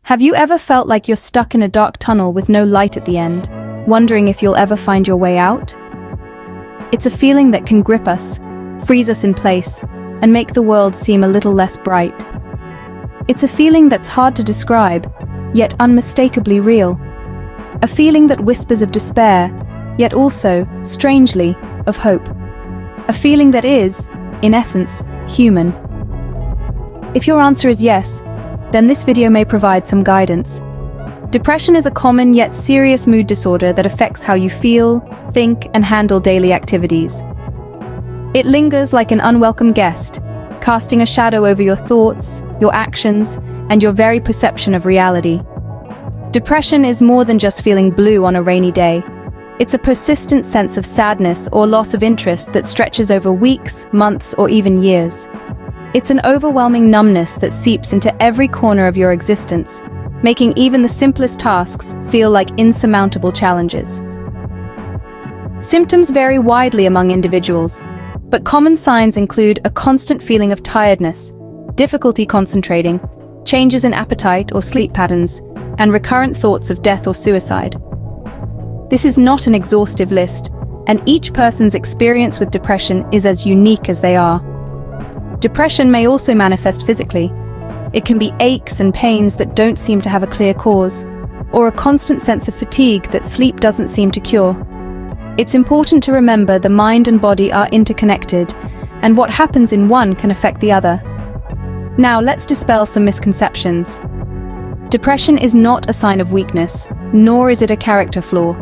Have you ever felt like you're stuck in a dark tunnel with no light at the end, wondering if you'll ever find your way out? It's a feeling that can grip us, freeze us in place, and make the world seem a little less bright. It's a feeling that's hard to describe, yet unmistakably real. A feeling that whispers of despair, yet also, strangely, of hope. A feeling that is, in essence, human. If your answer is yes, then this video may provide some guidance. Depression is a common yet serious mood disorder that affects how you feel, think, and handle daily activities. It lingers like an unwelcome guest, casting a shadow over your thoughts, your actions, and your very perception of reality. Depression is more than just feeling blue on a rainy day. It's a persistent sense of sadness or loss of interest that stretches over weeks, months, or even years. It's an overwhelming numbness that seeps into every corner of your existence, making even the simplest tasks feel like insurmountable challenges. Symptoms vary widely among individuals, but common signs include a constant feeling of tiredness, difficulty concentrating, changes in appetite or sleep patterns, and recurrent thoughts of death or suicide. This is not an exhaustive list, and each person's experience with depression is as unique as they are. Depression may also manifest physically. It can be aches and pains that don't seem to have a clear cause, or a constant sense of fatigue that sleep doesn't seem to cure. It's important to remember the mind and body are interconnected, and what happens in one can affect the other. Now, let's dispel some misconceptions. Depression is not a sign of weakness, nor is it a character flaw.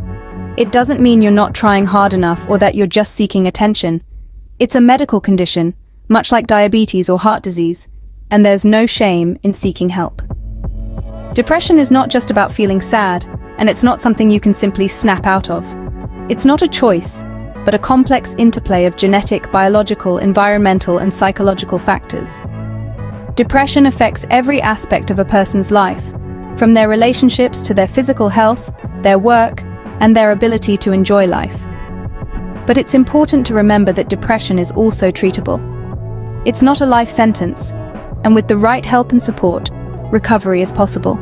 It doesn't mean you're not trying hard enough or that you're just seeking attention. It's a medical condition, much like diabetes or heart disease, and there's no shame in seeking help. Depression is not just about feeling sad, and it's not something you can simply snap out of. It's not a choice, but a complex interplay of genetic, biological, environmental, and psychological factors. Depression affects every aspect of a person's life, from their relationships to their physical health, their work, and their ability to enjoy life. But it's important to remember that depression is also treatable. It's not a life sentence, and with the right help and support, recovery is possible.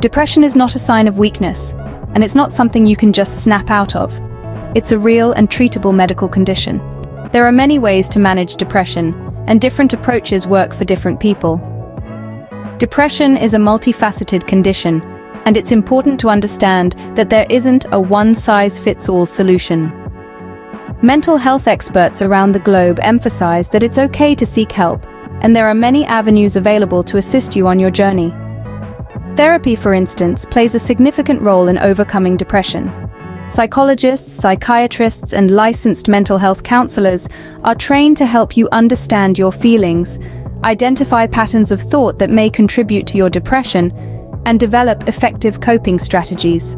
Depression is not a sign of weakness, and it's not something you can just snap out of. It's a real and treatable medical condition. There are many ways to manage depression, and different approaches work for different people. Depression is a multifaceted condition, and it's important to understand that there isn't a one-size-fits-all solution. Mental health experts around the globe emphasize that it's okay to seek help, and there are many avenues available to assist you on your journey. Therapy, for instance, plays a significant role in overcoming depression. Psychologists, psychiatrists, and licensed mental health counselors are trained to help you understand your feelings, identify patterns of thought that may contribute to your depression, and develop effective coping strategies.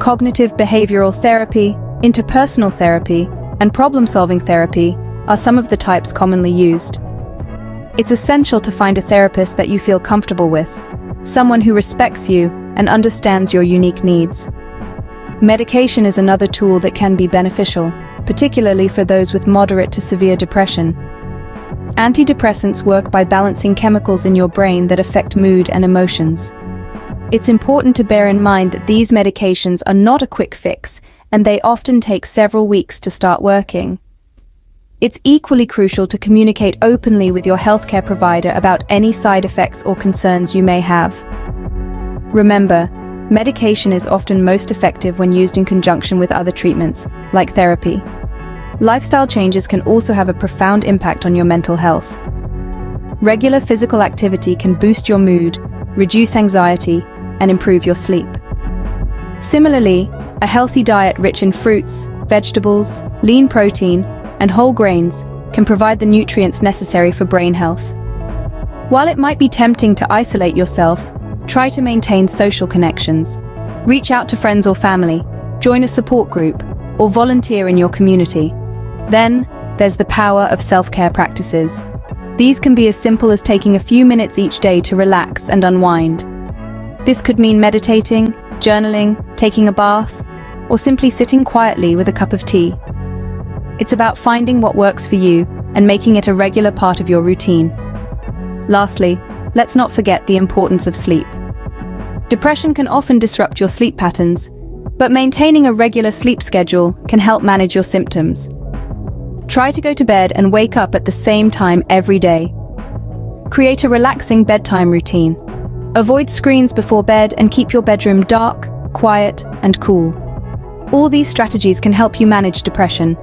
Cognitive behavioral therapy, interpersonal therapy, and problem-solving therapy are some of the types commonly used. It's essential to find a therapist that you feel comfortable with, someone who respects you and understands your unique needs. Medication is another tool that can be beneficial, particularly for those with moderate to severe depression. Antidepressants work by balancing chemicals in your brain that affect mood and emotions. It's important to bear in mind that these medications are not a quick fix, and they often take several weeks to start working. It's equally crucial to communicate openly with your healthcare provider about any side effects or concerns you may have. Remember, medication is often most effective when used in conjunction with other treatments, like therapy. Lifestyle changes can also have a profound impact on your mental health. Regular physical activity can boost your mood, reduce anxiety, and improve your sleep. Similarly, a healthy diet rich in fruits, vegetables, lean protein, and whole grains can provide the nutrients necessary for brain health. While it might be tempting to isolate yourself, try to maintain social connections. Reach out to friends or family, join a support group, or volunteer in your community. Then, there's the power of self-care practices. These can be as simple as taking a few minutes each day to relax and unwind. This could mean meditating, journaling, taking a bath, or simply sitting quietly with a cup of tea. It's about finding what works for you and making it a regular part of your routine. Lastly, let's not forget the importance of sleep. Depression can often disrupt your sleep patterns, but maintaining a regular sleep schedule can help manage your symptoms. Try to go to bed and wake up at the same time every day. Create a relaxing bedtime routine. Avoid screens before bed and keep your bedroom dark, quiet, and cool. All these strategies can help you manage depression,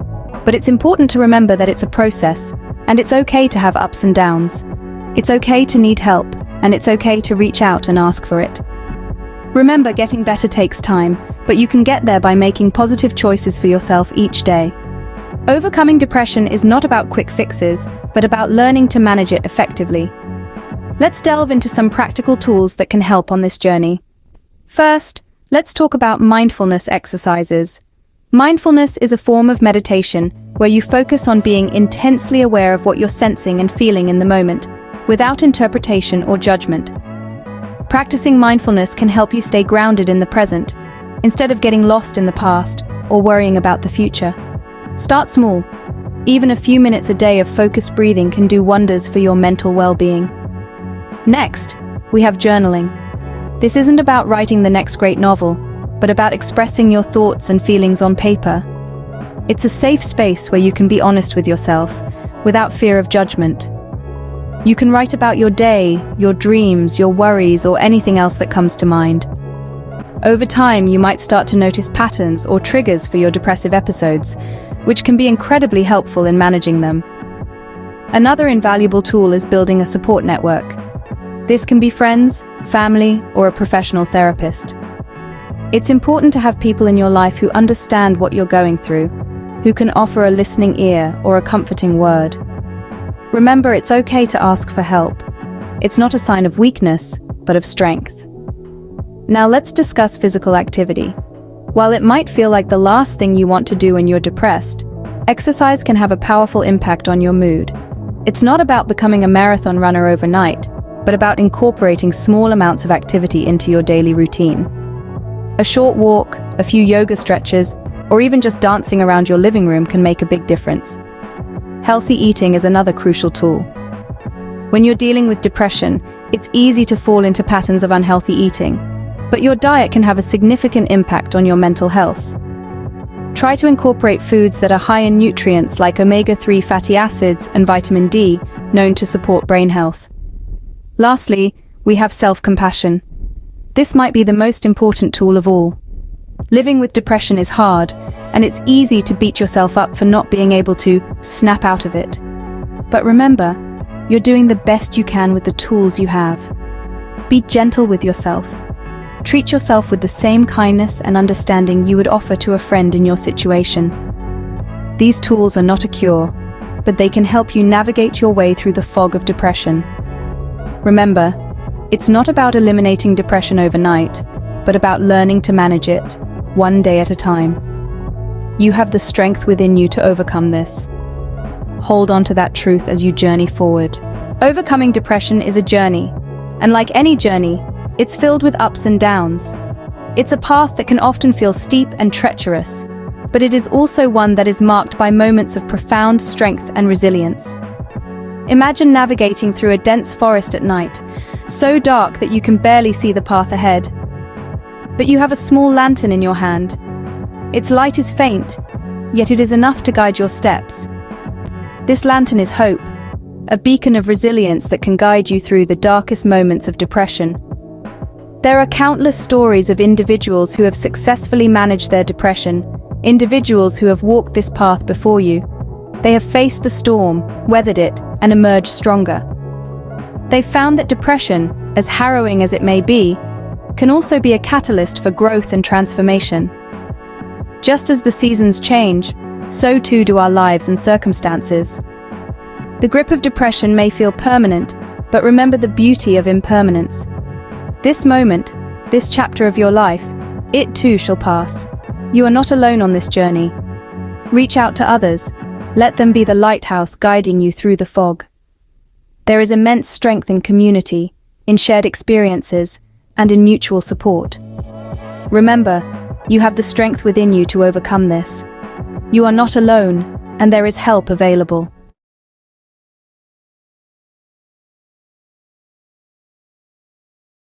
but it's important to remember that it's a process, and it's okay to have ups and downs. It's okay to need help, and it's okay to reach out and ask for it. Remember, getting better takes time, but you can get there by making positive choices for yourself each day. Overcoming depression is not about quick fixes, but about learning to manage it effectively. Let's delve into some practical tools that can help on this journey. First, let's talk about mindfulness exercises. Mindfulness is a form of meditation where you focus on being intensely aware of what you're sensing and feeling in the moment, without interpretation or judgment. Practicing mindfulness can help you stay grounded in the present, instead of getting lost in the past or worrying about the future. Start small. Even a few minutes a day of focused breathing can do wonders for your mental well-being. Next, we have journaling. This isn't about writing the next great novel, but about expressing your thoughts and feelings on paper. It's a safe space where you can be honest with yourself, without fear of judgment. You can write about your day, your dreams, your worries, or anything else that comes to mind. Over time, you might start to notice patterns or triggers for your depressive episodes, which can be incredibly helpful in managing them. Another invaluable tool is building a support network. This can be friends, family, or a professional therapist. It's important to have people in your life who understand what you're going through, who can offer a listening ear or a comforting word. Remember, it's okay to ask for help. It's not a sign of weakness, but of strength. Now let's discuss physical activity. While it might feel like the last thing you want to do when you're depressed, exercise can have a powerful impact on your mood. It's not about becoming a marathon runner overnight, but about incorporating small amounts of activity into your daily routine. A short walk, a few yoga stretches, or even just dancing around your living room can make a big difference. Healthy eating is another crucial tool. When you're dealing with depression, it's easy to fall into patterns of unhealthy eating, but your diet can have a significant impact on your mental health. Try to incorporate foods that are high in nutrients like omega-3 fatty acids and vitamin D, known to support brain health. Lastly, we have self-compassion. This might be the most important tool of all. Living with depression is hard, and it's easy to beat yourself up for not being able to snap out of it. But remember, you're doing the best you can with the tools you have. Be gentle with yourself. Treat yourself with the same kindness and understanding you would offer to a friend in your situation. These tools are not a cure, but they can help you navigate your way through the fog of depression. Remember, it's not about eliminating depression overnight, but about learning to manage it, one day at a time. You have the strength within you to overcome this. Hold on to that truth as you journey forward. Overcoming depression is a journey, and like any journey, it's filled with ups and downs. It's a path that can often feel steep and treacherous, but it is also one that is marked by moments of profound strength and resilience. Imagine navigating through a dense forest at night, so dark that you can barely see the path ahead. But you have a small lantern in your hand. Its light is faint, yet it is enough to guide your steps. This lantern is hope, a beacon of resilience that can guide you through the darkest moments of depression. There are countless stories of individuals who have successfully managed their depression, individuals who have walked this path before you. They have faced the storm, weathered it, and emerged stronger. They've found that depression, as harrowing as it may be, can also be a catalyst for growth and transformation. Just as the seasons change, so too do our lives and circumstances. The grip of depression may feel permanent, but remember the beauty of impermanence. This moment, this chapter of your life, it too shall pass. You are not alone on this journey. Reach out to others. Let them be the lighthouse guiding you through the fog. There is immense strength in community, in shared experiences, and in mutual support. Remember, you have the strength within you to overcome this. You are not alone, and there is help available.